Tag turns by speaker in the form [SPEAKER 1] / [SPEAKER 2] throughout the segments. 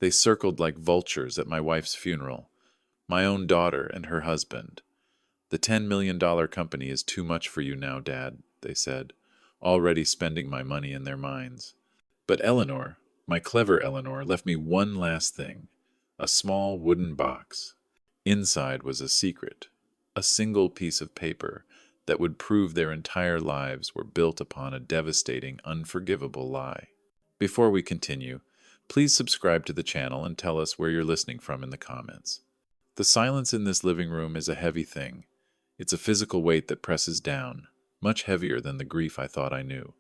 [SPEAKER 1] They circled like vultures at my wife's funeral, my own daughter and her husband. "The $10 million company is too much for you now, Dad," they said, already spending my money in their minds. But Eleanor, my clever Eleanor, left me one last thing, a small wooden box. Inside was a secret, a single piece of paper that would prove their entire lives were built upon a devastating, unforgivable lie. Before we continue, please subscribe to the channel and tell us where you're listening from in the comments. The silence in this living room is a heavy thing. It's a physical weight that presses down, much heavier than the grief I thought I knew.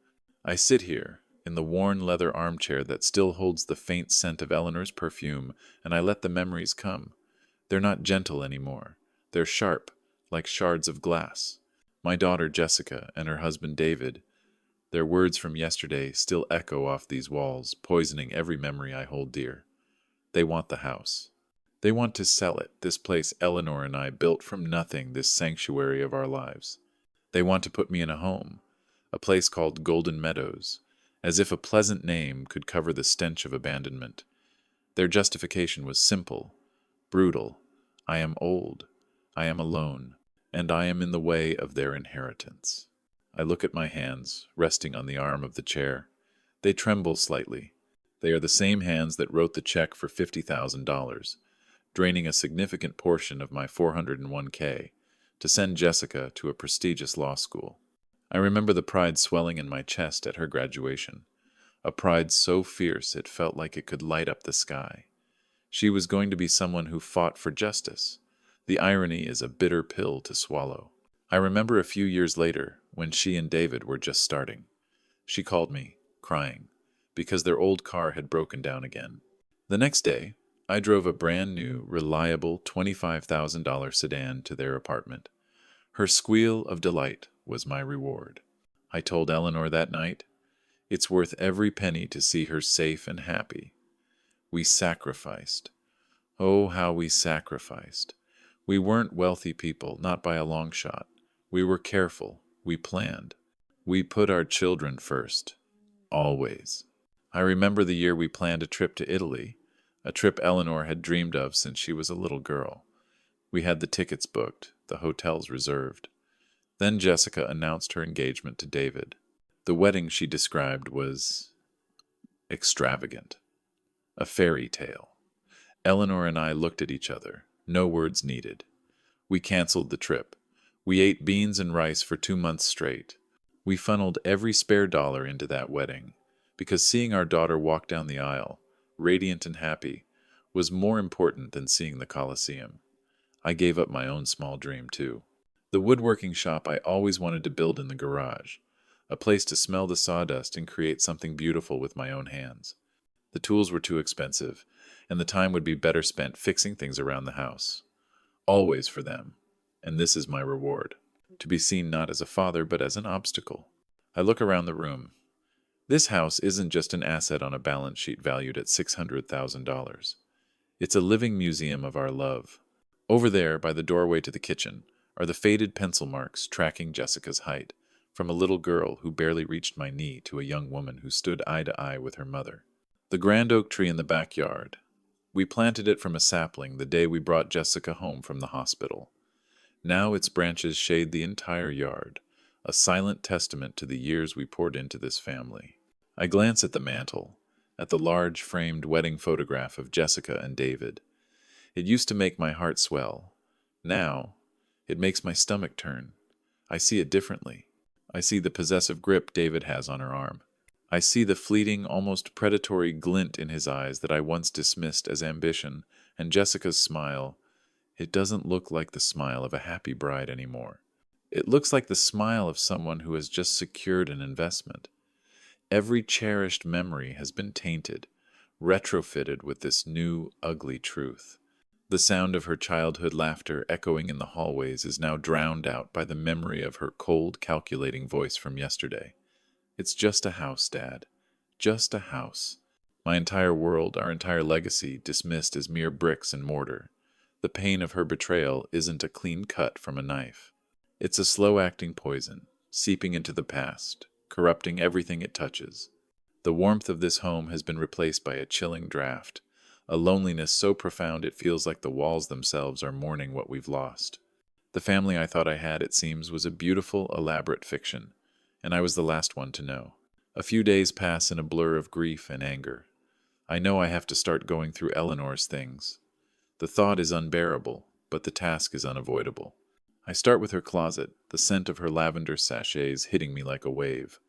[SPEAKER 1] I sit here, in the worn leather armchair that still holds the faint scent of Eleanor's perfume, and I let the memories come. They're not gentle anymore. They're sharp, like shards of glass. My daughter Jessica and her husband David, their words from yesterday still echo off these walls, poisoning every memory I hold dear. They want the house. They want to sell it, this place Eleanor and I built from nothing, this sanctuary of our lives. They want to put me in a home, a place called Golden Meadows, as if a pleasant name could cover the stench of abandonment. Their justification was simple, brutal. I am old, I am alone, and I am in the way of their inheritance. I look at my hands, resting on the arm of the chair. They tremble slightly. They are the same hands that wrote the check for $50,000, draining a significant portion of my 401k to send Jessica to a prestigious law school. I remember the pride swelling in my chest at her graduation, a pride so fierce it felt like it could light up the sky. She was going to be someone who fought for justice. The irony is a bitter pill to swallow. I remember a few years later, when she and David were just starting. She called me, crying, because their old car had broken down again. The next day, I drove a brand new, reliable $25,000 sedan to their apartment. Her squeal of delight was my reward. I told Eleanor that night, "It's worth every penny to see her safe and happy." We sacrificed. Oh, how we sacrificed. We weren't wealthy people, not by a long shot. We were careful. We planned. We put our children first. Always. I remember the year we planned a trip to Italy, a trip Eleanor had dreamed of since she was a little girl. We had the tickets booked, the hotels reserved. Then Jessica announced her engagement to David. The wedding she described was extravagant. A fairy tale. Eleanor and I looked at each other, no words needed. We canceled the trip. We ate beans and rice for 2 months straight. We funneled every spare dollar into that wedding, because seeing our daughter walk down the aisle, radiant and happy, was more important than seeing the Colosseum. I gave up my own small dream, too. The woodworking shop I always wanted to build in the garage, a place to smell the sawdust and create something beautiful with my own hands. The tools were too expensive, and the time would be better spent fixing things around the house. Always for them. And this is my reward, to be seen not as a father but as an obstacle. I look around the room. This house isn't just an asset on a balance sheet valued at $600,000. It's a living museum of our love. Over there, by the doorway to the kitchen, are the faded pencil marks tracking Jessica's height, from a little girl who barely reached my knee to a young woman who stood eye to eye with her mother. The grand oak tree in the backyard. We planted it from a sapling the day we brought Jessica home from the hospital. Now its branches shade the entire yard, a silent testament to the years we poured into this family. I glance at the mantel, at the large framed wedding photograph of Jessica and David. It used to make my heart swell. Now, it makes my stomach turn. I see it differently. I see the possessive grip David has on her arm. I see the fleeting, almost predatory glint in his eyes that I once dismissed as ambition, and Jessica's smile. It doesn't look like the smile of a happy bride anymore. It looks like the smile of someone who has just secured an investment. Every cherished memory has been tainted, retrofitted with this new, ugly truth. The sound of her childhood laughter echoing in the hallways is now drowned out by the memory of her cold, calculating voice from yesterday. It's just a house, Dad. Just a house. My entire world, our entire legacy, dismissed as mere bricks and mortar. The pain of her betrayal isn't a clean cut from a knife. It's a slow-acting poison, seeping into the past, corrupting everything it touches. The warmth of this home has been replaced by a chilling draft, a loneliness so profound it feels like the walls themselves are mourning what we've lost. The family I thought I had, it seems, was a beautiful, elaborate fiction, and I was the last one to know. A few days pass in a blur of grief and anger. I know I have to start going through Eleanor's things. The thought is unbearable, but the task is unavoidable. I start with her closet, the scent of her lavender sachets hitting me like a wave.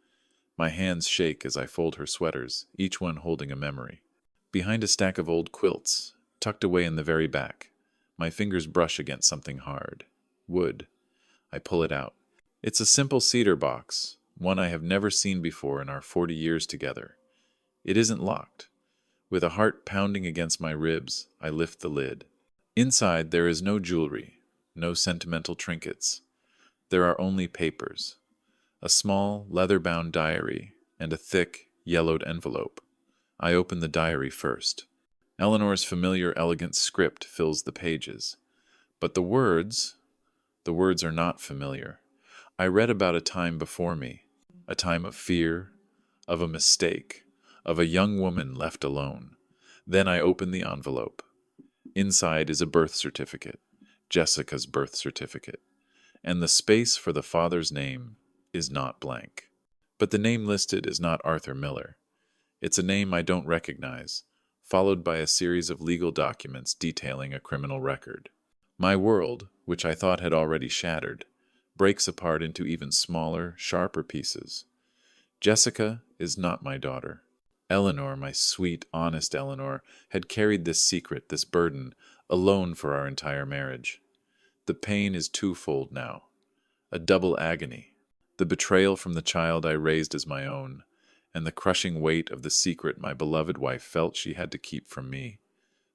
[SPEAKER 1] My hands shake as I fold her sweaters, each one holding a memory. Behind a stack of old quilts, tucked away in the very back, my fingers brush against something hard. Wood. I pull it out. It's a simple cedar box, one I have never seen before in our 40 years together. It isn't locked. With a heart pounding against my ribs, I lift the lid. Inside there is no jewelry, no sentimental trinkets. There are only papers. A small, leather-bound diary, and a thick, yellowed envelope. I open the diary first. Eleanor's familiar, elegant script fills the pages. But the words are not familiar. I read about a time before me, a time of fear, of a mistake, of a young woman left alone. Then I open the envelope. Inside is a birth certificate, Jessica's birth certificate, and the space for the father's name is not blank. But the name listed is not Arthur Miller. It's a name I don't recognize, followed by a series of legal documents detailing a criminal record. My world, which I thought had already shattered, breaks apart into even smaller, sharper pieces. Jessica is not my daughter. Eleanor, my sweet, honest Eleanor, had carried this secret, this burden, alone for our entire marriage. The pain is twofold now, a double agony. The betrayal from the child I raised as my own, and the crushing weight of the secret my beloved wife felt she had to keep from me.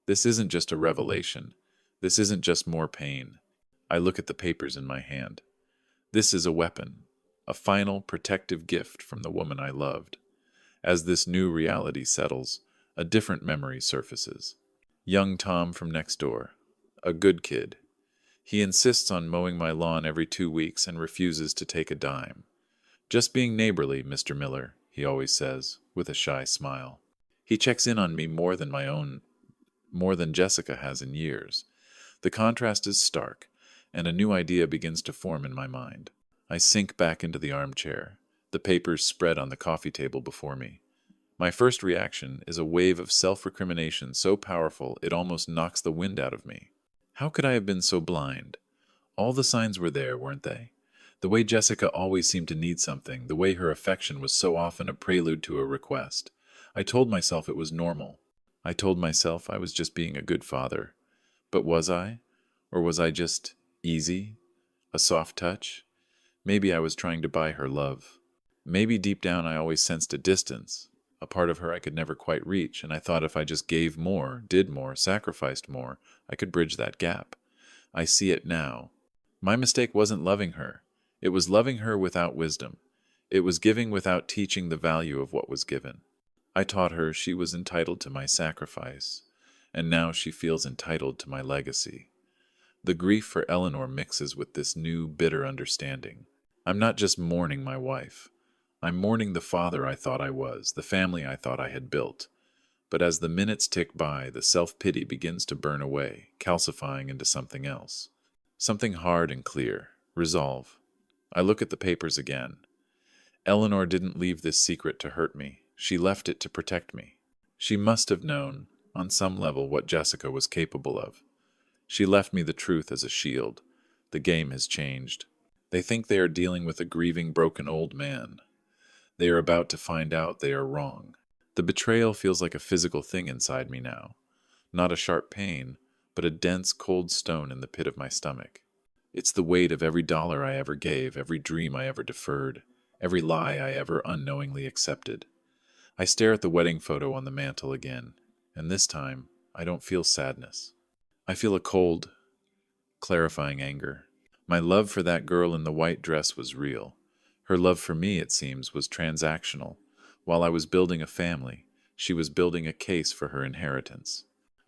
[SPEAKER 1] This isn't just a revelation. This isn't just more pain. I look at the papers in my hand. This is a weapon, a final protective gift from the woman I loved. As this new reality settles, a different memory surfaces. Young Tom from next door, a good kid. He insists on mowing my lawn every 2 weeks and refuses to take a dime. Just being neighborly, Mr. Miller, he always says, with a shy smile. He checks in on me more than Jessica has in years. The contrast is stark, and a new idea begins to form in my mind. I sink back into the armchair, the papers spread on the coffee table before me. My first reaction is a wave of self-recrimination so powerful it almost knocks the wind out of me. How could I have been so blind? All the signs were there, weren't they? The way Jessica always seemed to need something, the way her affection was so often a prelude to a request. I told myself it was normal. I told myself I was just being a good father. But was I? Or was I just easy? A soft touch? Maybe I was trying to buy her love. Maybe deep down I always sensed a distance, a part of her I could never quite reach, and I thought if I just gave more, did more, sacrificed more, I could bridge that gap. I see it now. My mistake wasn't loving her. It was loving her without wisdom. It was giving without teaching the value of what was given. I taught her she was entitled to my sacrifice, and now she feels entitled to my legacy. The grief for Eleanor mixes with this new, bitter understanding. I'm not just mourning my wife. I'm mourning the father I thought I was, the family I thought I had built. But as the minutes tick by, the self-pity begins to burn away, calcifying into something else. Something hard and clear. Resolve. I look at the papers again. Eleanor didn't leave this secret to hurt me. She left it to protect me. She must have known, on some level, what Jessica was capable of. She left me the truth as a shield. The game has changed. They think they are dealing with a grieving, broken old man. They are about to find out they are wrong. The betrayal feels like a physical thing inside me now. Not a sharp pain, but a dense, cold stone in the pit of my stomach. It's the weight of every dollar I ever gave, every dream I ever deferred, every lie I ever unknowingly accepted. I stare at the wedding photo on the mantel again, and this time I don't feel sadness. I feel a cold, clarifying anger. My love for that girl in the white dress was real. Her love for me, it seems, was transactional. While I was building a family, she was building a case for her inheritance.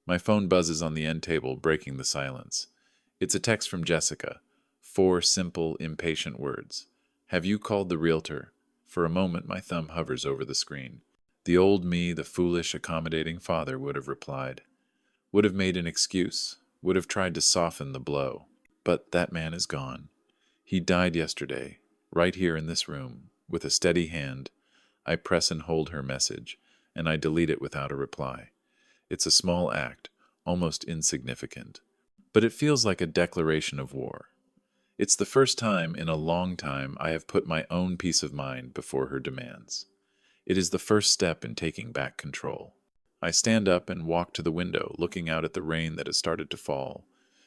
[SPEAKER 1] My phone buzzes on the end table, breaking the silence. It's a text from Jessica. 4 simple, impatient words. Have you called the realtor? For a moment, my thumb hovers over the screen. The old me, the foolish, accommodating father, would have replied. would have made an excuse, would have tried to soften the blow. But that man is gone. He died yesterday, right here in this room. With a steady hand, I press and hold her message, and I delete it without a reply. It's a small act, almost insignificant. But it feels like a declaration of war. It's the first time in a long time I have put my own peace of mind before her demands. It is the first step in taking back control. I stand up and walk to the window, looking out at the rain that has started to fall,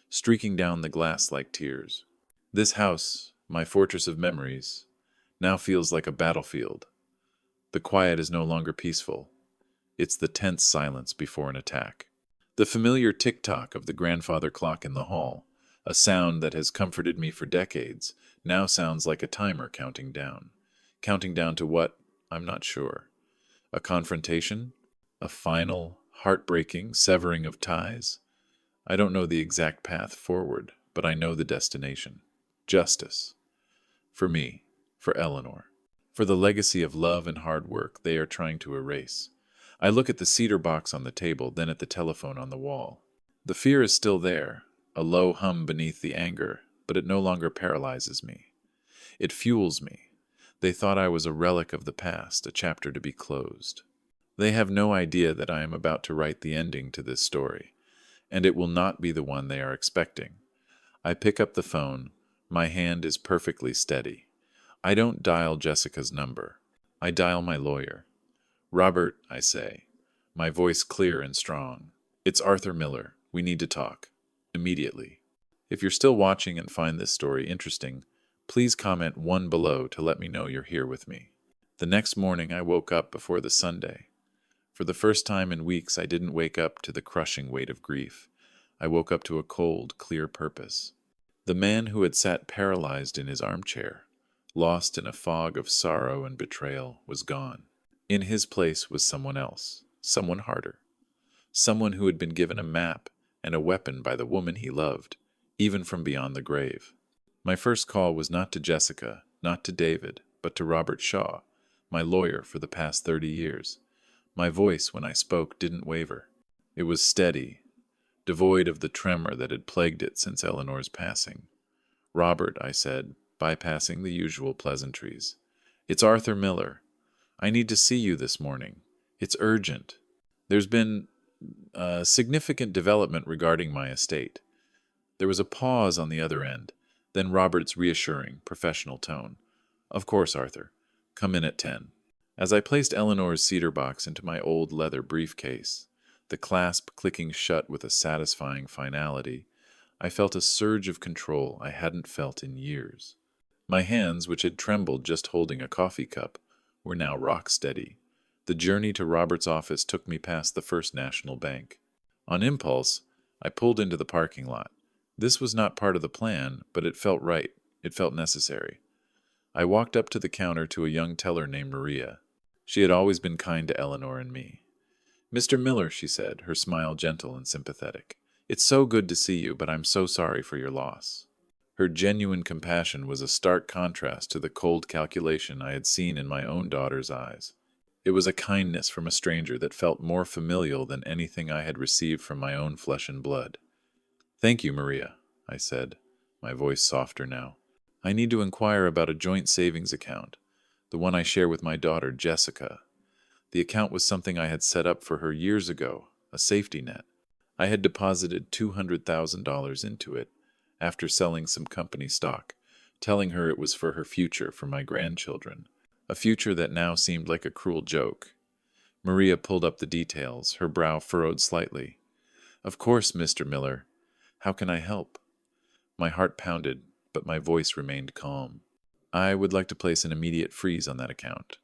[SPEAKER 1] streaking down the glass like tears. This house, my fortress of memories, now feels like a battlefield. The quiet is no longer peaceful. It's the tense silence before an attack. The familiar tick-tock of the grandfather clock in the hall, a sound that has comforted me for decades, now sounds like a timer counting down. Counting down to what? I'm not sure. A confrontation? A final, heartbreaking severing of ties? I don't know the exact path forward, but I know the destination. Justice. For me, for Eleanor. For the legacy of love and hard work they are trying to erase. I look at the cedar box on the table, then at the telephone on the wall. The fear is still there, a low hum beneath the anger, but it no longer paralyzes me. It fuels me. They thought I was a relic of the past, a chapter to be closed. They have no idea that I am about to write the ending to this story, and it will not be the one they are expecting. I pick up the phone. My hand is perfectly steady. I don't dial Jessica's number. I dial my lawyer. "Robert," I say, my voice clear and strong. "It's Arthur Miller. We need to talk. Immediately." If you're still watching and find this story interesting, please comment 1 below to let me know you're here with me. The next morning I woke up before the Sunday. For the first time in weeks I didn't wake up to the crushing weight of grief. I woke up to a cold, clear purpose. The man who had sat paralyzed in his armchair, lost in a fog of sorrow and betrayal, was gone. In his place was someone else, someone harder. Someone who had been given a map and a weapon by the woman he loved, even from beyond the grave. My first call was not to Jessica, not to David, but to Robert Shaw, my lawyer for the past 30 years. My voice, when I spoke, didn't waver. It was steady, devoid of the tremor that had plagued it since Eleanor's passing. "Robert," I said, bypassing the usual pleasantries. "It's Arthur Miller. I need to see you this morning. It's urgent. There's been a significant development regarding my estate." There was a pause on the other end, then Robert's reassuring, professional tone. "Of course, Arthur. Come in at 10. As I placed Eleanor's cedar box into my old leather briefcase, the clasp clicking shut with a satisfying finality, I felt a surge of control I hadn't felt in years. My hands, which had trembled just holding a coffee cup, were now rock steady. The journey to Robert's office took me past the First National Bank. On impulse, I pulled into the parking lot. This was not part of the plan, but it felt right. It felt necessary. I walked up to the counter to a young teller named Maria. She had always been kind to Eleanor and me. "Mr. Miller," she said, her smile gentle and sympathetic. "It's so good to see you, but I'm so sorry for your loss." Her genuine compassion was a stark contrast to the cold calculation I had seen in my own daughter's eyes. It was a kindness from a stranger that felt more familial than anything I had received from my own flesh and blood. "Thank you, Maria," I said, my voice softer now. "I need to inquire about a joint savings account, the one I share with my daughter, Jessica. The account was something I had set up for her years ago, a safety net. I had deposited $200,000 into it after selling some company stock, telling her it was for her future, for my grandchildren, a future that now seemed like a cruel joke." Maria pulled up the details, her brow furrowed slightly. "Of course, Mr. Miller. How can I help?" My heart pounded, but my voice remained calm. "I would like to place an immediate freeze on that account.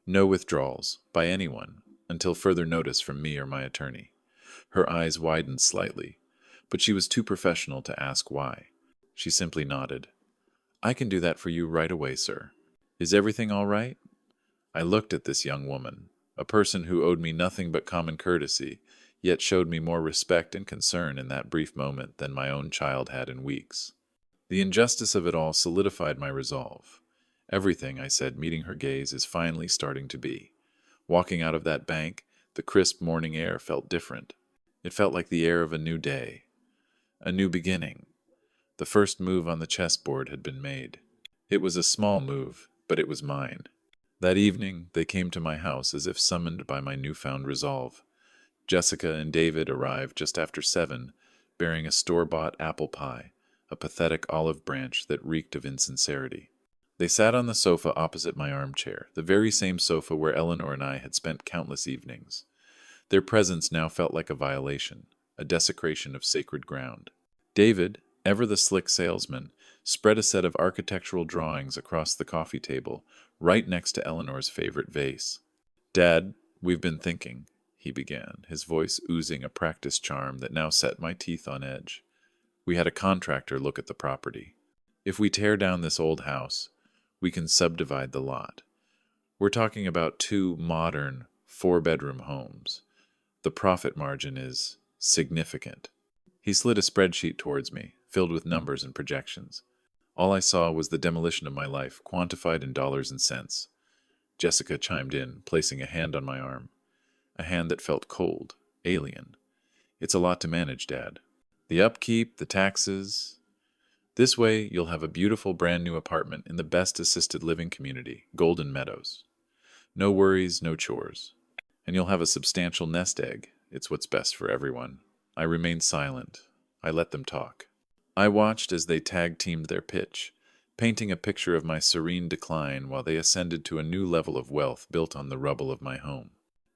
[SPEAKER 1] No withdrawals, by anyone, until further notice from me or my attorney." Her eyes widened slightly, but she was too professional to ask why. She simply nodded. "I can do that for you right away, sir. Is everything all right?" I looked at this young woman, a person who owed me nothing but common courtesy, yet showed me more respect and concern in that brief moment than my own child had in weeks. The injustice of it all solidified my resolve. "Everything," I said, meeting her gaze, "is finally starting to be." Walking out of that bank, the crisp morning air felt different. It felt like the air of a new day, a new beginning. The first move on the chessboard had been made. It was a small move, but it was mine. That evening, they came to my house as if summoned by my newfound resolve. Jessica and David arrived just after 7, bearing a store-bought apple pie, a pathetic olive branch that reeked of insincerity. They sat on the sofa opposite my armchair, the very same sofa where Eleanor and I had spent countless evenings. Their presence now felt like a violation, a desecration of sacred ground. David, ever the slick salesman, spread a set of architectural drawings across the coffee table, right next to Eleanor's favorite vase. "Dad, we've been thinking," he began, his voice oozing a practiced charm that now set my teeth on edge. "We had a contractor look at the property. If we tear down this old house, we can subdivide the lot. We're talking about 2 modern, 4-bedroom homes. The profit margin is significant." He slid a spreadsheet towards me, filled with numbers and projections. All I saw was the demolition of my life, quantified in dollars and cents. Jessica chimed in, placing a hand on my arm. A hand that felt cold, alien. "It's a lot to manage, Dad. The upkeep, the taxes. This way, you'll have a beautiful brand new apartment in the best assisted living community, Golden Meadows. No worries, no chores. And you'll have a substantial nest egg. It's what's best for everyone." I remained silent. I let them talk. I watched as they tag-teamed their pitch, painting a picture of my serene decline while they ascended to a new level of wealth built on the rubble of my home.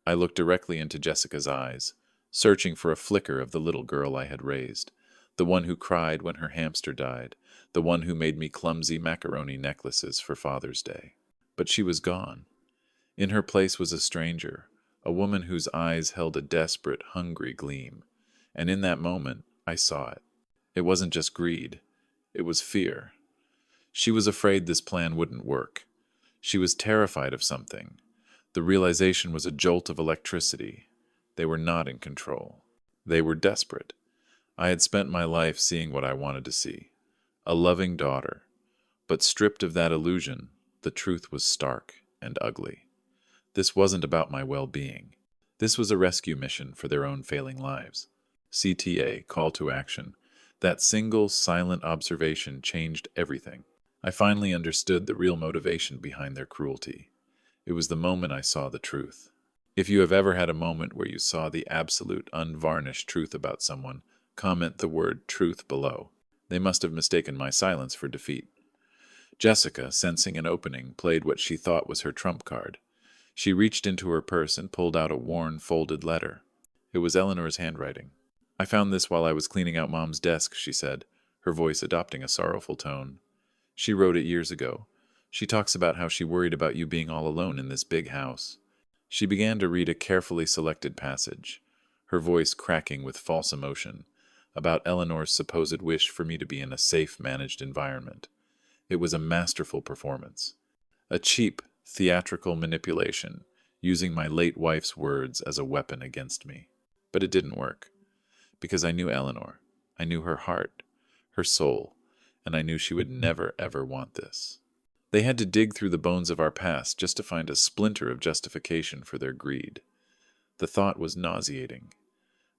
[SPEAKER 1] I looked directly into Jessica's eyes, searching for a flicker of the little girl I had raised, the one who cried when her hamster died, the one who made me clumsy macaroni necklaces for Father's Day. But she was gone. In her place was a stranger, a woman whose eyes held a desperate, hungry gleam. And in that moment, I saw it. It wasn't just greed. It was fear. She was afraid this plan wouldn't work. She was terrified of something. The realization was a jolt of electricity. They were not in control. They were desperate. I had spent my life seeing what I wanted to see. A loving daughter. But stripped of that illusion, the truth was stark and ugly. This wasn't about my well-being. This was a rescue mission for their own failing lives. CTA, call to action. That single, silent observation changed everything. I finally understood the real motivation behind their cruelty. It was the moment I saw the truth. If you have ever had a moment where you saw the absolute, unvarnished truth about someone, comment the word truth below. They must have mistaken my silence for defeat. Jessica, sensing an opening, played what she thought was her trump card. She reached into her purse and pulled out a worn, folded letter. It was Eleanor's handwriting. "I found this while I was cleaning out Mom's desk," she said, her voice adopting a sorrowful tone. "She wrote it years ago. She talks about how she worried about you being all alone in this big house." She began to read a carefully selected passage, her voice cracking with false emotion, about Eleanor's supposed wish for me to be in a safe, managed environment. It was a masterful performance. A cheap, theatrical manipulation, using my late wife's words as a weapon against me. But it didn't work. Because I knew Eleanor. I knew her heart, her soul, and I knew she would never, ever want this. They had to dig through the bones of our past just to find a splinter of justification for their greed. The thought was nauseating.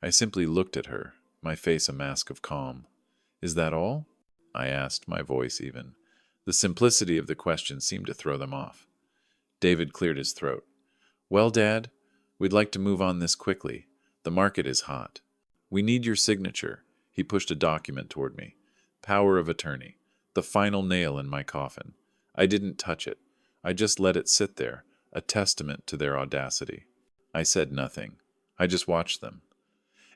[SPEAKER 1] I simply looked at her, my face a mask of calm. "Is that all?" I asked, my voice even. The simplicity of the question seemed to throw them off. David cleared his throat. "Well, Dad, we'd like to move on this quickly. The market is hot. We need your signature." He pushed a document toward me. "Power of attorney. The final nail in my coffin. I didn't touch it. I just let it sit there, a testament to their audacity." I said nothing. I just watched them.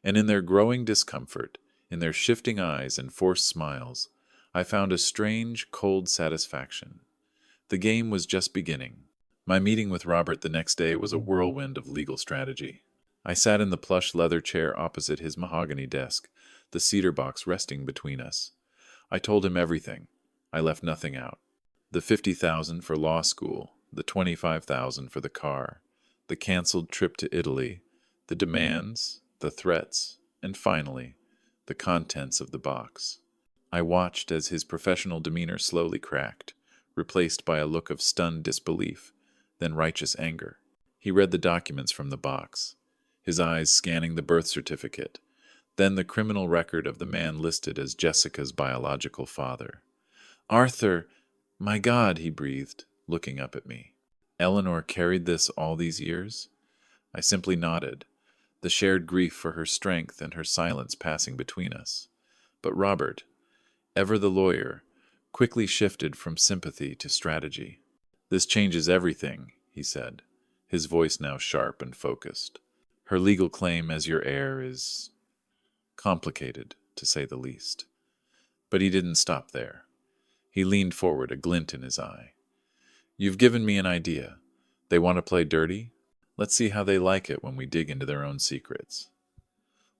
[SPEAKER 1] And in their growing discomfort, in their shifting eyes and forced smiles, I found a strange, cold satisfaction. The game was just beginning. My meeting with Robert the next day was a whirlwind of legal strategy. I sat in the plush leather chair opposite his mahogany desk, the cedar box resting between us. I told him everything. I left nothing out. The $50,000 for law school, the $25,000 for the car, the canceled trip to Italy, the demands, the threats, and finally, the contents of the box. I watched as his professional demeanor slowly cracked, replaced by a look of stunned disbelief, then righteous anger. He read the documents from the box, his eyes scanning the birth certificate, Then the criminal record of the man listed as Jessica's biological father. Arthur, my God, he breathed, looking up at me. Eleanor carried this all these years? I simply nodded, the shared grief for her strength and her silence passing between us. But Robert, ever the lawyer, quickly shifted from sympathy to strategy. This changes everything, he said, his voice now sharp and focused. Her legal claim as your heir is complicated, to say the least. But he didn't stop there. He leaned forward, a glint in his eye. You've given me an idea. They want to play dirty? Let's see how they like it when we dig into their own secrets.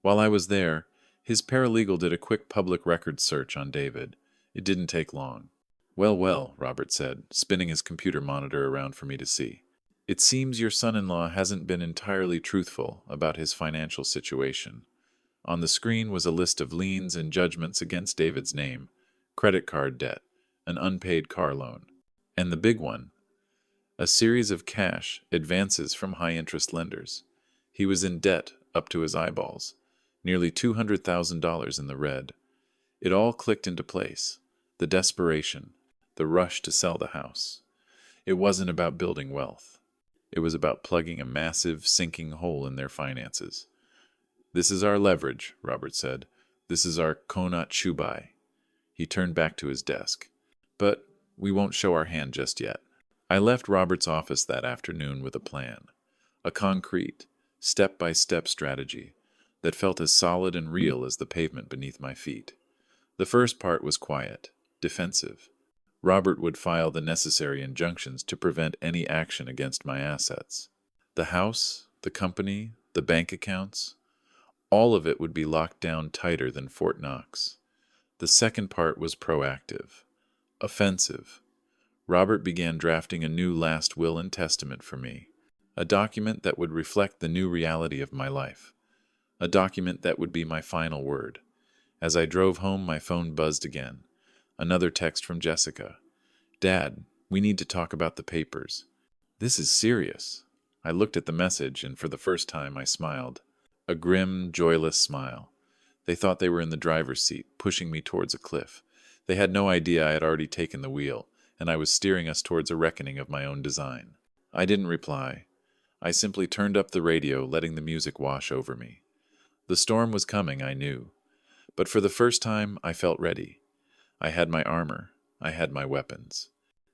[SPEAKER 1] While I was there, his paralegal did a quick public records search on David. It didn't take long. Well, well, Robert said, spinning his computer monitor around for me to see. It seems your son-in-law hasn't been entirely truthful about his financial situation. On the screen was a list of liens and judgments against David's name, credit card debt, an unpaid car loan, and the big one, a series of cash advances from high-interest lenders. He was in debt up to his eyeballs, nearly $200,000 in the red. It all clicked into place, the desperation, the rush to sell the house. It wasn't about building wealth. It was about plugging a massive, sinking hole in their finances. This is our leverage, Robert said. This is our Konat Chubai. He turned back to his desk. But we won't show our hand just yet. I left Robert's office that afternoon with a plan, a concrete, step-by-step strategy that felt as solid and real as the pavement beneath my feet. The first part was quiet, defensive. Robert would file the necessary injunctions to prevent any action against my assets. The house, the company, the bank accounts, all of it would be locked down tighter than Fort Knox. The second part was proactive, offensive. Robert began drafting a new last will and testament for me, a document that would reflect the new reality of my life, a document that would be my final word. As I drove home, my phone buzzed again. Another text from Jessica. Dad, we need to talk about the papers. This is serious. I looked at the message, and for the first time I smiled. A grim, joyless smile. They thought they were in the driver's seat, pushing me towards a cliff. They had no idea I had already taken the wheel, and I was steering us towards a reckoning of my own design. I didn't reply. I simply turned up the radio, letting the music wash over me. The storm was coming, I knew. But for the first time, I felt ready. I had my armor. I had my weapons.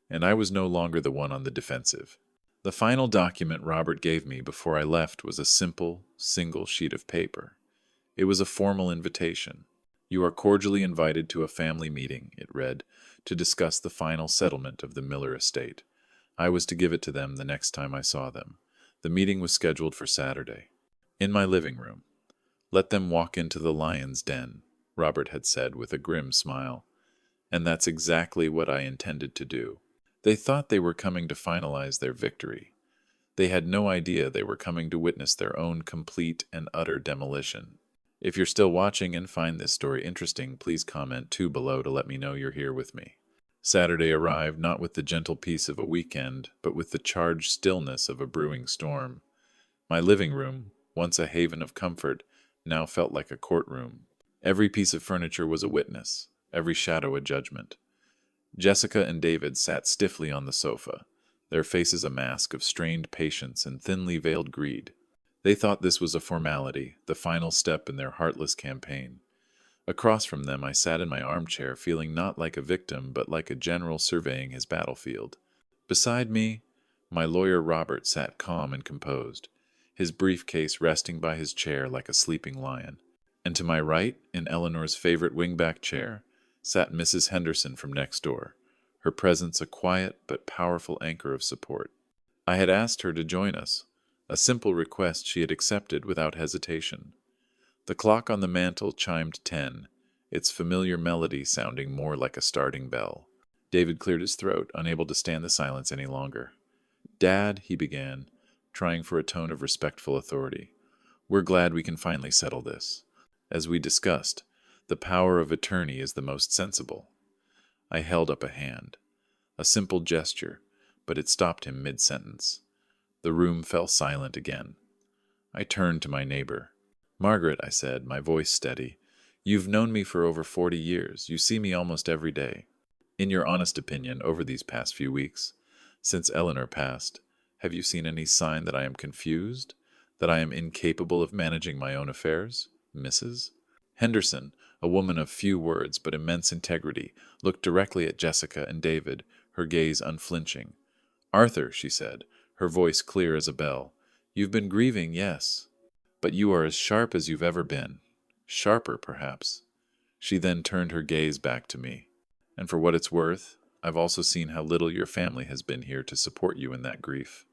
[SPEAKER 1] And I was no longer the one on the defensive. The final document Robert gave me before I left was a simple, single sheet of paper. It was a formal invitation. You are cordially invited to a family meeting, it read, to discuss the final settlement of the Miller estate. I was to give it to them the next time I saw them. The meeting was scheduled for Saturday. In my living room. Let them walk into the lion's den, Robert had said with a grim smile. And that's exactly what I intended to do. They thought they were coming to finalize their victory. They had no idea they were coming to witness their own complete and utter demolition. If you're still watching and find this story interesting, please comment too below to let me know you're here with me. Saturday arrived not with the gentle peace of a weekend, but with the charged stillness of a brewing storm. My living room, once a haven of comfort, now felt like a courtroom. Every piece of furniture was a witness, every shadow a judgment. Jessica and David sat stiffly on the sofa, their faces a mask of strained patience and thinly veiled greed. They thought this was a formality, the final step in their heartless campaign. Across from them, I sat in my armchair, feeling not like a victim, but like a general surveying his battlefield. Beside me, my lawyer Robert sat calm and composed, his briefcase resting by his chair like a sleeping lion. And to my right, in Eleanor's favorite wingback chair, sat Mrs. Henderson from next door, her presence a quiet but powerful anchor of support. I had asked her to join us, a simple request she had accepted without hesitation. The clock on the mantel chimed 10, its familiar melody sounding more like a starting bell. David cleared his throat, unable to stand the silence any longer. Dad, he began, trying for a tone of respectful authority, we're glad we can finally settle this. As we discussed, the power of attorney is the most sensible. I held up a hand. A simple gesture, but it stopped him mid-sentence. The room fell silent again. I turned to my neighbor. Margaret, I said, my voice steady, you've known me for over 40 years. You see me almost every day. In your honest opinion, over these past few weeks, since Eleanor passed, have you seen any sign that I am confused? That I am incapable of managing my own affairs, Mrs.? Henderson, a woman of few words but immense integrity, looked directly at Jessica and David, her gaze unflinching. Arthur, she said, her voice clear as a bell, you've been grieving, yes, but you are as sharp as you've ever been. Sharper, perhaps. She then turned her gaze back to me. And for what it's worth, I've also seen how little your family has been here to support you in that grief.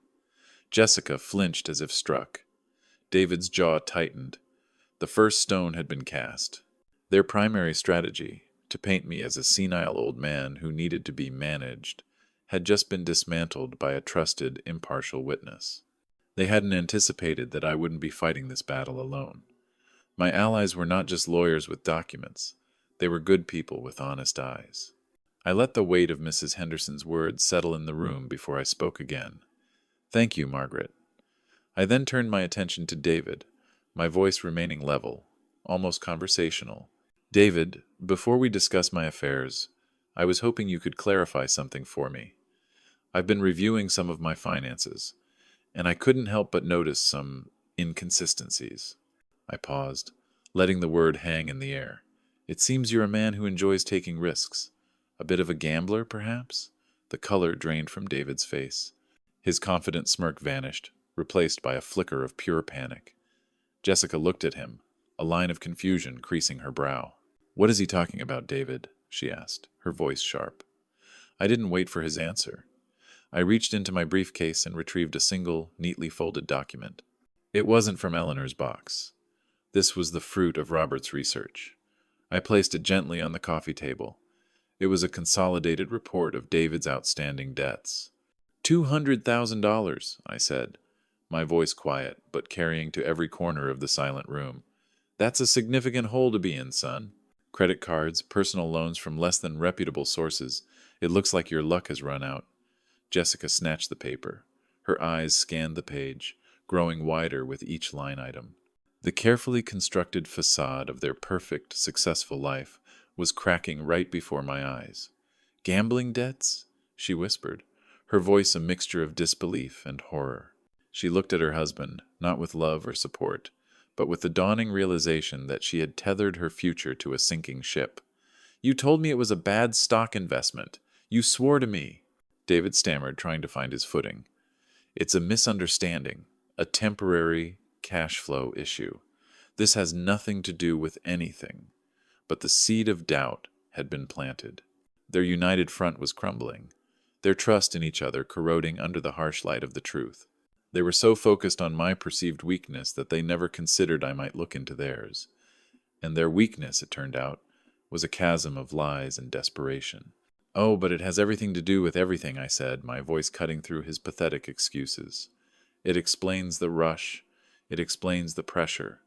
[SPEAKER 1] Jessica flinched as if struck. David's jaw tightened. The first stone had been cast. Their primary strategy, to paint me as a senile old man who needed to be managed, had just been dismantled by a trusted, impartial witness. They hadn't anticipated that I wouldn't be fighting this battle alone. My allies were not just lawyers with documents. They were good people with honest eyes. I let the weight of Mrs. Henderson's words settle in the room before I spoke again. Thank you, Margaret. I then turned my attention to David, my voice remaining level, almost conversational. David, before we discuss my affairs, I was hoping you could clarify something for me. I've been reviewing some of my finances, and I couldn't help but notice some inconsistencies. I paused, letting the word hang in the air. It seems you're a man who enjoys taking risks. A bit of a gambler, perhaps? The color drained from David's face. His confident smirk vanished, replaced by a flicker of pure panic. Jessica looked at him, a line of confusion creasing her brow. What is he talking about, David? She asked, her voice sharp. I didn't wait for his answer. I reached into my briefcase and retrieved a single, neatly folded document. It wasn't from Eleanor's box. This was the fruit of Robert's research. I placed it gently on the coffee table. It was a consolidated report of David's outstanding debts. $200,000, I said, my voice quiet, but carrying to every corner of the silent room. That's a significant hole to be in, son. Credit cards, personal loans from less than reputable sources. It looks like your luck has run out. Jessica snatched the paper. Her eyes scanned the page, growing wider with each line item. The carefully constructed facade of their perfect, successful life was cracking right before my eyes. Gambling debts? She whispered, her voice a mixture of disbelief and horror. She looked at her husband, not with love or support, but with the dawning realization that she had tethered her future to a sinking ship. You told me it was a bad stock investment. You swore to me. David stammered, trying to find his footing. It's a misunderstanding, a temporary cash flow issue. This has nothing to do with anything. But the seed of doubt had been planted. Their united front was crumbling, their trust in each other corroding under the harsh light of the truth. They were so focused on my perceived weakness that they never considered I might look into theirs. And their weakness, it turned out, was a chasm of lies and desperation. Oh, but it has everything to do with everything, I said, my voice cutting through his pathetic excuses. It explains the rush. It explains the pressure.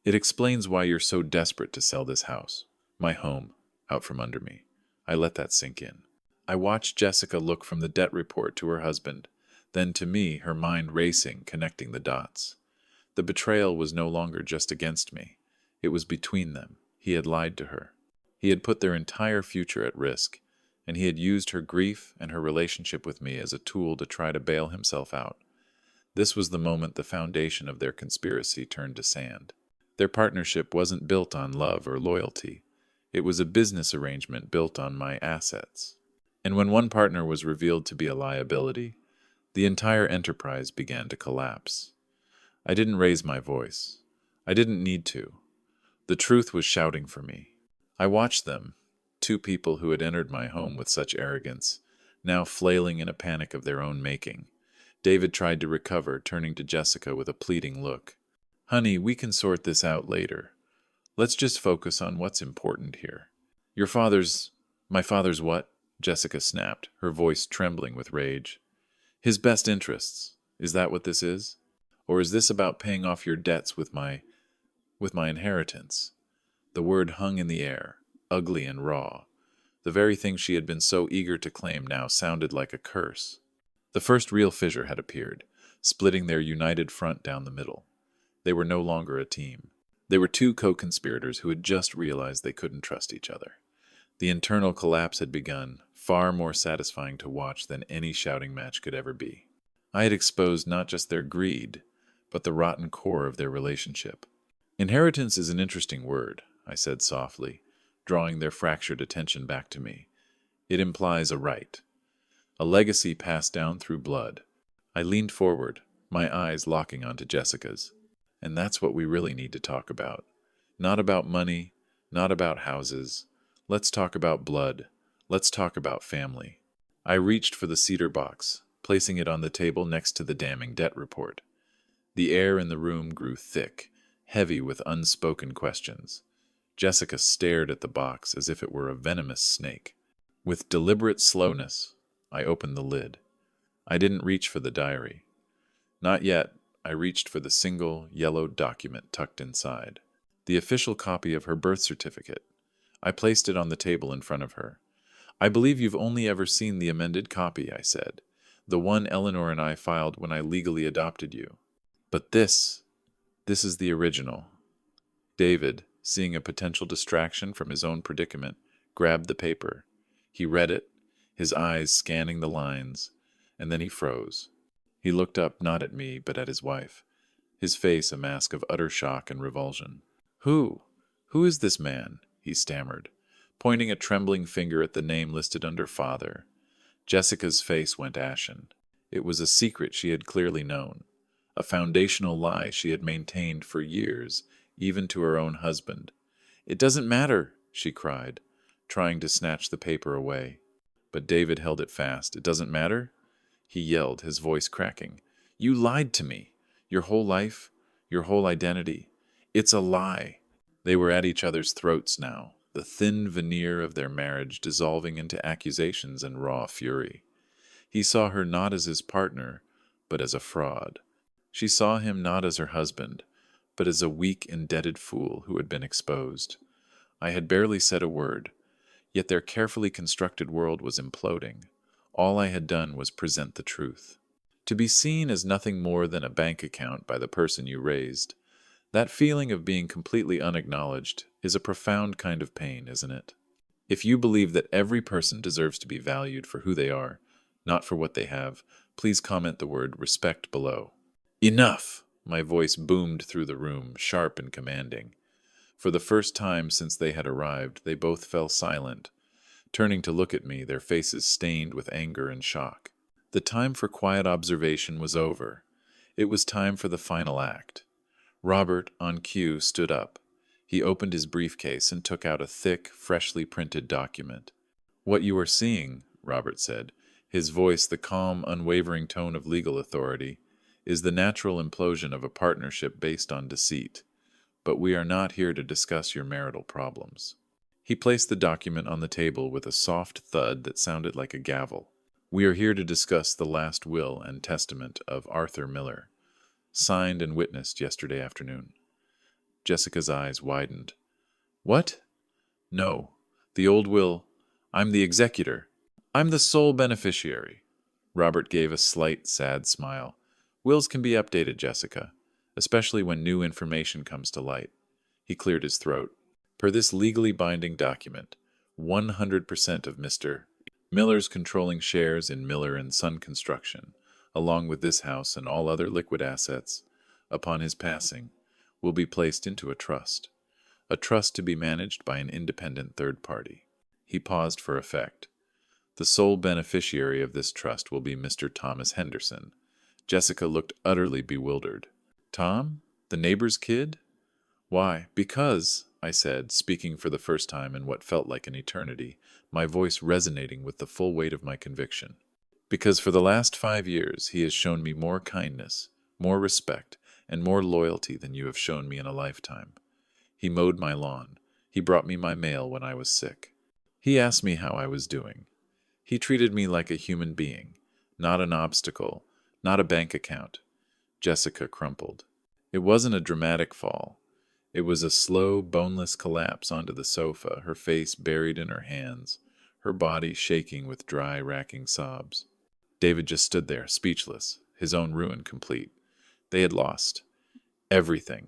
[SPEAKER 1] It explains why you're so desperate to sell this house. My home, out from under me. I let that sink in. I watched Jessica look from the debt report to her husband, then to me, her mind racing, connecting the dots. The betrayal was no longer just against me. It was between them. He had lied to her. He had put their entire future at risk, and he had used her grief and her relationship with me as a tool to try to bail himself out. This was the moment the foundation of their conspiracy turned to sand. Their partnership wasn't built on love or loyalty. It was a business arrangement built on my assets. And when one partner was revealed to be a liability, the entire enterprise began to collapse. I didn't raise my voice. I didn't need to. The truth was shouting for me. I watched them, two people who had entered my home with such arrogance, now flailing in a panic of their own making. David tried to recover, turning to Jessica with a pleading look. Honey, we can sort this out later. Let's just focus on what's important here. My father's what? Jessica snapped, her voice trembling with rage. His best interests. Is that what this is? Or is this about paying off your debts with my inheritance? The word hung in the air, ugly and raw. The very thing she had been so eager to claim now sounded like a curse. The first real fissure had appeared, splitting their united front down the middle. They were no longer a team. They were two co-conspirators who had just realized they couldn't trust each other. The internal collapse had begun, far more satisfying to watch than any shouting match could ever be. I had exposed not just their greed, but the rotten core of their relationship. Inheritance is an interesting word, I said softly, drawing their fractured attention back to me. It implies a right, a legacy passed down through blood. I leaned forward, my eyes locking onto Jessica's. And that's what we really need to talk about. Not about money, not about houses. Let's talk about blood. Let's talk about family. I reached for the cedar box, placing it on the table next to the damning debt report. The air in the room grew thick, heavy with unspoken questions. Jessica stared at the box as if it were a venomous snake. With deliberate slowness, I opened the lid. I didn't reach for the diary. Not yet. I reached for the single, yellowed document tucked inside. The official copy of her birth certificate. I placed it on the table in front of her. I believe you've only ever seen the amended copy, I said. The one Eleanor and I filed when I legally adopted you. But this is the original. David, seeing a potential distraction from his own predicament, grabbed the paper. He read it, his eyes scanning the lines, and then he froze. He looked up not at me, but at his wife, his face a mask of utter shock and revulsion. Who is this man? He stammered, pointing a trembling finger at the name listed under father. Jessica's face went ashen. It was a secret she had clearly known, a foundational lie she had maintained for years, even to her own husband. It doesn't matter, she cried, trying to snatch the paper away. But David held it fast. It doesn't matter? He yelled, his voice cracking. You lied to me. Your whole life, your whole identity. It's a lie. They were at each other's throats now, the thin veneer of their marriage dissolving into accusations and raw fury. He saw her not as his partner, but as a fraud. She saw him not as her husband, but as a weak, indebted fool who had been exposed. I had barely said a word, yet their carefully constructed world was imploding. All I had done was present the truth. To be seen as nothing more than a bank account by the person you raised, that feeling of being completely unacknowledged is a profound kind of pain, isn't it? If you believe that every person deserves to be valued for who they are, not for what they have, please comment the word respect below. Enough! My voice boomed through the room, sharp and commanding. For the first time since they had arrived, they both fell silent, turning to look at me, their faces stained with anger and shock. The time for quiet observation was over. It was time for the final act. Robert, on cue, stood up. He opened his briefcase and took out a thick, freshly printed document. What you are seeing, Robert said, his voice the calm, unwavering tone of legal authority, is the natural implosion of a partnership based on deceit. But we are not here to discuss your marital problems. He placed the document on the table with a soft thud that sounded like a gavel. We are here to discuss the last will and testament of Arthur Miller, signed and witnessed yesterday afternoon. Jessica's eyes widened. What? No. The old will. I'm the executor. I'm the sole beneficiary. Robert gave a slight, sad smile. Wills can be updated, Jessica, especially when new information comes to light. He cleared his throat. Per this legally binding document, 100% of Mr. Miller's controlling shares in Miller and Son Construction, along with this house and all other liquid assets, upon his passing, will be placed into a trust to be managed by an independent third party. He paused for effect. The sole beneficiary of this trust will be Mr. Thomas Henderson. Jessica looked utterly bewildered. Tom? The neighbor's kid? Why, because, I said, speaking for the first time in what felt like an eternity, my voice resonating with the full weight of my conviction. Because for the last 5 years he has shown me more kindness, more respect, and more loyalty than you have shown me in a lifetime. He mowed my lawn. He brought me my mail when I was sick. He asked me how I was doing. He treated me like a human being, not an obstacle, not a bank account. Jessica crumpled. It wasn't a dramatic fall. It was a slow, boneless collapse onto the sofa, her face buried in her hands, her body shaking with dry, racking sobs. David just stood there, speechless, his own ruin complete. They had lost everything.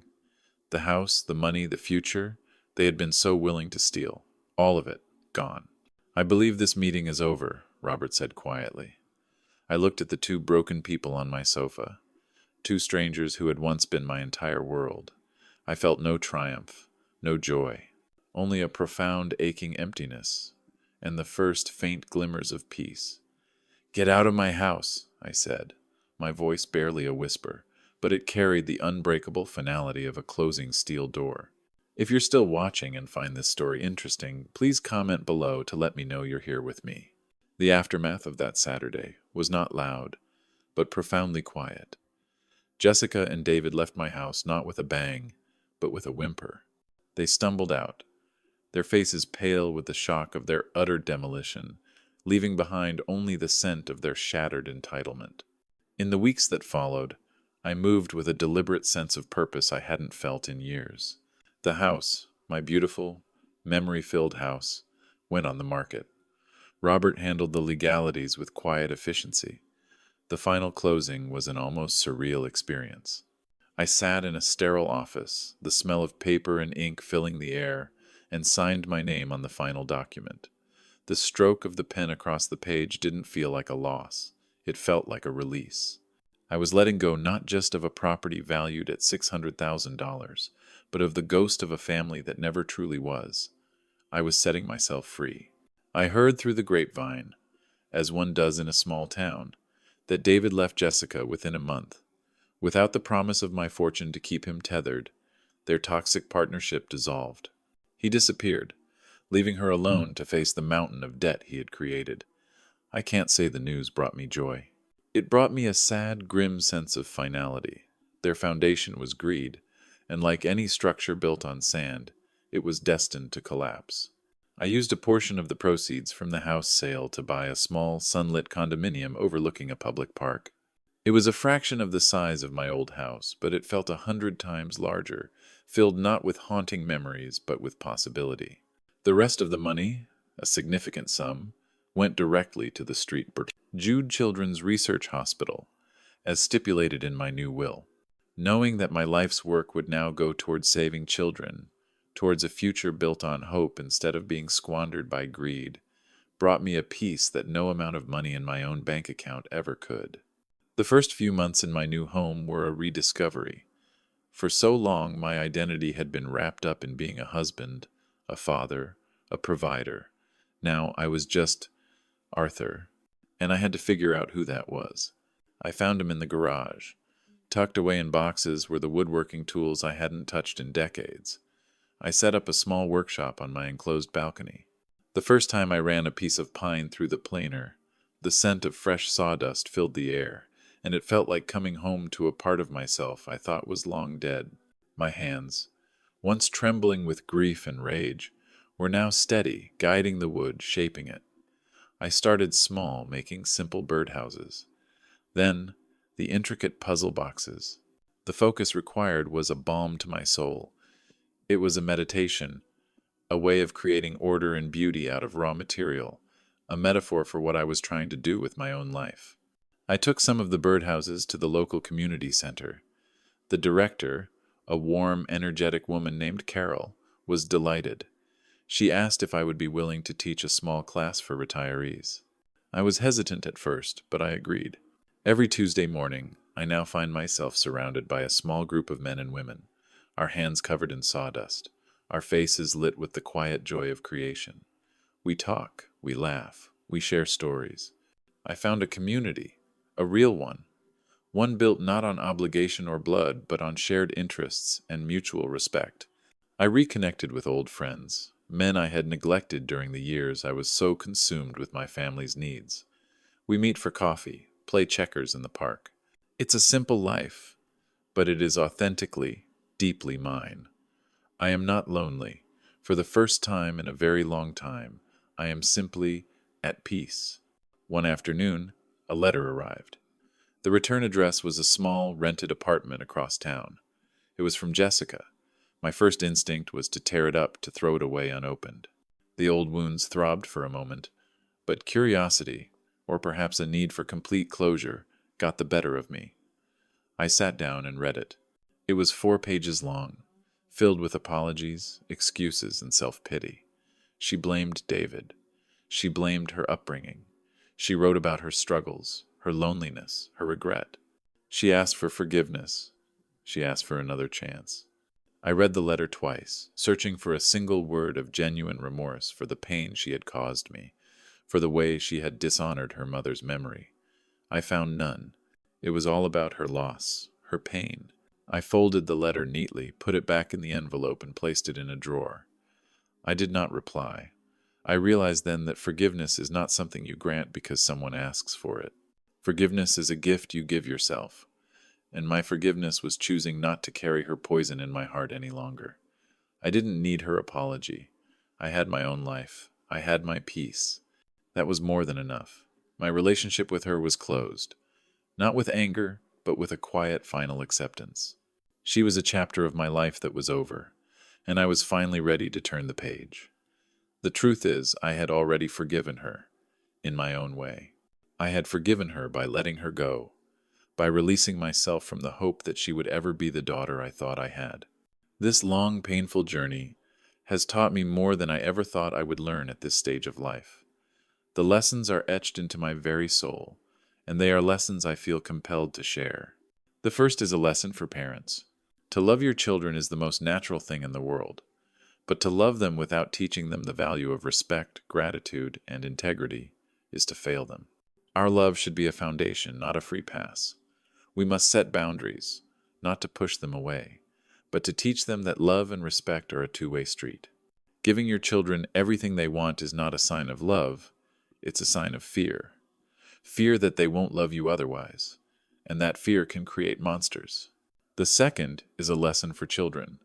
[SPEAKER 1] The house, the money, the future, they had been so willing to steal. All of it, gone. "I believe this meeting is over," Robert said quietly. I looked at the two broken people on my sofa, two strangers who had once been my entire world. I felt no triumph, no joy, only a profound aching emptiness, and the first faint glimmers of peace. "Get out of my house," I said, my voice barely a whisper, but it carried the unbreakable finality of a closing steel door. If you're still watching and find this story interesting, please comment below to let me know you're here with me. The aftermath of that Saturday was not loud, but profoundly quiet. Jessica and David left my house not with a bang, but with a whimper. They stumbled out, their faces pale with the shock of their utter demolition, leaving behind only the scent of their shattered entitlement. In the weeks that followed, I moved with a deliberate sense of purpose I hadn't felt in years. The house, my beautiful, memory-filled house, went on the market. Robert handled the legalities with quiet efficiency. The final closing was an almost surreal experience. I sat in a sterile office, the smell of paper and ink filling the air, and signed my name on the final document. The stroke of the pen across the page didn't feel like a loss. It felt like a release. I was letting go not just of a property valued at $600,000, but of the ghost of a family that never truly was. I was setting myself free. I heard through the grapevine, as one does in a small town, that David left Jessica within a month. Without the promise of my fortune to keep him tethered, their toxic partnership dissolved. He disappeared, leaving her alone to face the mountain of debt he had created. I can't say the news brought me joy. It brought me a sad, grim sense of finality. Their foundation was greed, and like any structure built on sand, it was destined to collapse. I used a portion of the proceeds from the house sale to buy a small, sunlit condominium overlooking a public park. It was a fraction of the size of my old house, but it felt 100 times larger, filled not with haunting memories, but with possibility. The rest of the money, a significant sum, went directly to the Jude Children's Research Hospital, as stipulated in my new will. Knowing that my life's work would now go towards saving children, towards a future built on hope instead of being squandered by greed, brought me a peace that no amount of money in my own bank account ever could. The first few months in my new home were a rediscovery. For so long, my identity had been wrapped up in being a husband, a father, a provider. Now I was just Arthur, and I had to figure out who that was. I found him in the garage. Tucked away in boxes were the woodworking tools I hadn't touched in decades. I set up a small workshop on my enclosed balcony. The first time I ran a piece of pine through the planer, the scent of fresh sawdust filled the air, and it felt like coming home to a part of myself I thought was long dead. My hands, once trembling with grief and rage, were now steady, guiding the wood, shaping it. I started small, making simple birdhouses. Then, the intricate puzzle boxes. The focus required was a balm to my soul. It was a meditation, a way of creating order and beauty out of raw material, a metaphor for what I was trying to do with my own life. I took some of the birdhouses to the local community center. The director, a warm, energetic woman named Carol, was delighted. She asked if I would be willing to teach a small class for retirees. I was hesitant at first, but I agreed. Every Tuesday morning, I now find myself surrounded by a small group of men and women, our hands covered in sawdust, our faces lit with the quiet joy of creation. We talk, we laugh, we share stories. I found a community, a real one built not on obligation or blood, but on shared interests and mutual respect. I reconnected with old friends, men I had neglected during the years I was so consumed with my family's needs. We meet for coffee, play checkers in the park. It's a simple life, but it is authentically, deeply mine. I am not lonely. For the first time in a very long time, I am simply at peace. One afternoon, a letter arrived. The return address was a small, rented apartment across town. It was from Jessica. My first instinct was to tear it up, to throw it away unopened. The old wounds throbbed for a moment, but curiosity, or perhaps a need for complete closure, got the better of me. I sat down and read it. It was 4 pages long, filled with apologies, excuses, and self-pity. She blamed David. She blamed her upbringing. She wrote about her struggles, her loneliness, her regret. She asked for forgiveness. She asked for another chance. I read the letter twice, searching for a single word of genuine remorse for the pain she had caused me, for the way she had dishonored her mother's memory. I found none. It was all about her loss, her pain. I folded the letter neatly, put it back in the envelope, and placed it in a drawer. I did not reply. I realized then that forgiveness is not something you grant because someone asks for it. Forgiveness is a gift you give yourself, and my forgiveness was choosing not to carry her poison in my heart any longer. I didn't need her apology. I had my own life. I had my peace. That was more than enough. My relationship with her was closed, not with anger, but with a quiet final acceptance. She was a chapter of my life that was over, and I was finally ready to turn the page. The truth is, I had already forgiven her, in my own way. I had forgiven her by letting her go, by releasing myself from the hope that she would ever be the daughter I thought I had. This long, painful journey has taught me more than I ever thought I would learn at this stage of life. The lessons are etched into my very soul, and they are lessons I feel compelled to share. The first is a lesson for parents. To love your children is the most natural thing in the world, but to love them without teaching them the value of respect, gratitude, and integrity is to fail them. Our love should be a foundation, not a free pass. We must set boundaries, not to push them away, but to teach them that love and respect are a two-way street. Giving your children everything they want is not a sign of love, it's a sign of fear. Fear that they won't love you otherwise, and that fear can create monsters. The second is a lesson for children.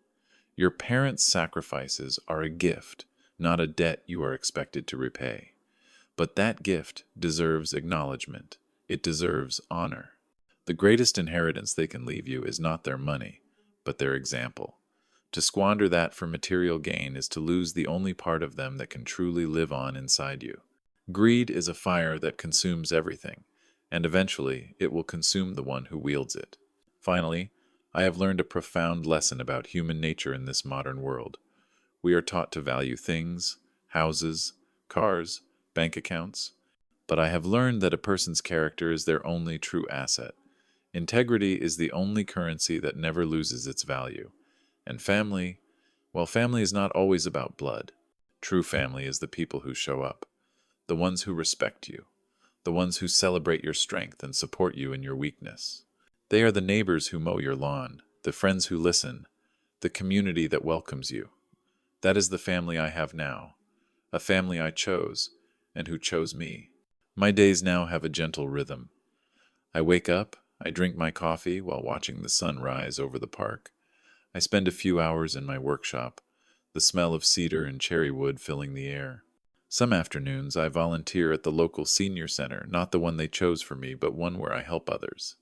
[SPEAKER 1] Your parents' sacrifices are a gift, not a debt you are expected to repay. But that gift deserves acknowledgement. It deserves honor. The greatest inheritance they can leave you is not their money, but their example. To squander that for material gain is to lose the only part of them that can truly live on inside you. Greed is a fire that consumes everything, and eventually it will consume the one who wields it. Finally, I have learned a profound lesson about human nature in this modern world. We are taught to value things, houses, cars, bank accounts, but I have learned that a person's character is their only true asset. Integrity is the only currency that never loses its value. And family, well, family is not always about blood. True family is the people who show up, the ones who respect you, the ones who celebrate your strength and support you in your weakness. They are the neighbors who mow your lawn, the friends who listen, the community that welcomes you. That is the family I have now, a family I chose, and who chose me. My days now have a gentle rhythm. I wake up, I drink my coffee while watching the sun rise over the park. I spend a few hours in my workshop, the smell of cedar and cherry wood filling the air. Some afternoons I volunteer at the local senior center, not the one they chose for me, but one where I help others.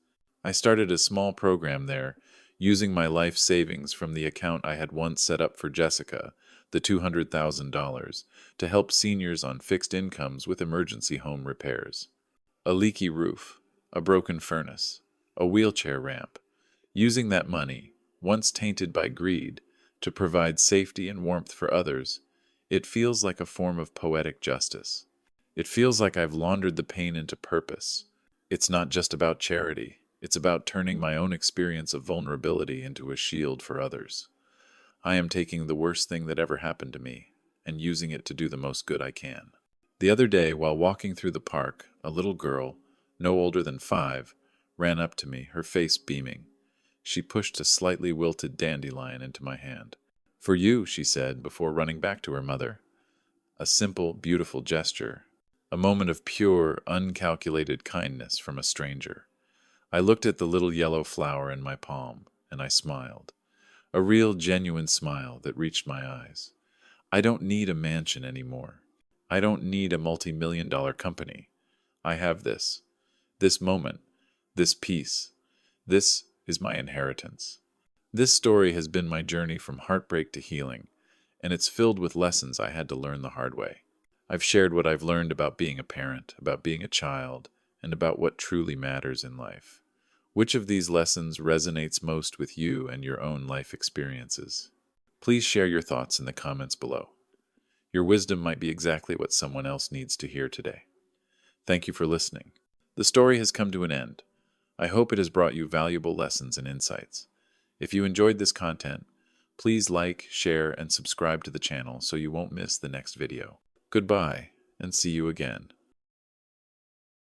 [SPEAKER 1] I started a small program there, using my life savings from the account I had once set up for Jessica, the $200,000, to help seniors on fixed incomes with emergency home repairs. A leaky roof, a broken furnace, a wheelchair ramp. Using that money, once tainted by greed, to provide safety and warmth for others, it feels like a form of poetic justice. It feels like I've laundered the pain into purpose. It's not just about charity. It's about turning my own experience of vulnerability into a shield for others. I am taking the worst thing that ever happened to me and using it to do the most good I can. The other day, while walking through the park, a little girl, no older than 5, ran up to me, her face beaming. She pushed a slightly wilted dandelion into my hand. "For you," she said, before running back to her mother. A simple, beautiful gesture. A moment of pure, uncalculated kindness from a stranger. I looked at the little yellow flower in my palm, and I smiled. A real, genuine smile that reached my eyes. I don't need a mansion anymore. I don't need a multi-million-dollar company. I have this moment, this peace. This is my inheritance. This story has been my journey from heartbreak to healing, and it's filled with lessons I had to learn the hard way. I've shared what I've learned about being a parent, about being a child, and about what truly matters in life. Which of these lessons resonates most with you and your own life experiences? Please share your thoughts in the comments below. Your wisdom might be exactly what someone else needs to hear today. Thank you for listening. The story has come to an end. I hope it has brought you valuable lessons and insights. If you enjoyed this content, please like, share, and subscribe to the channel so you won't miss the next video. Goodbye, and see you again.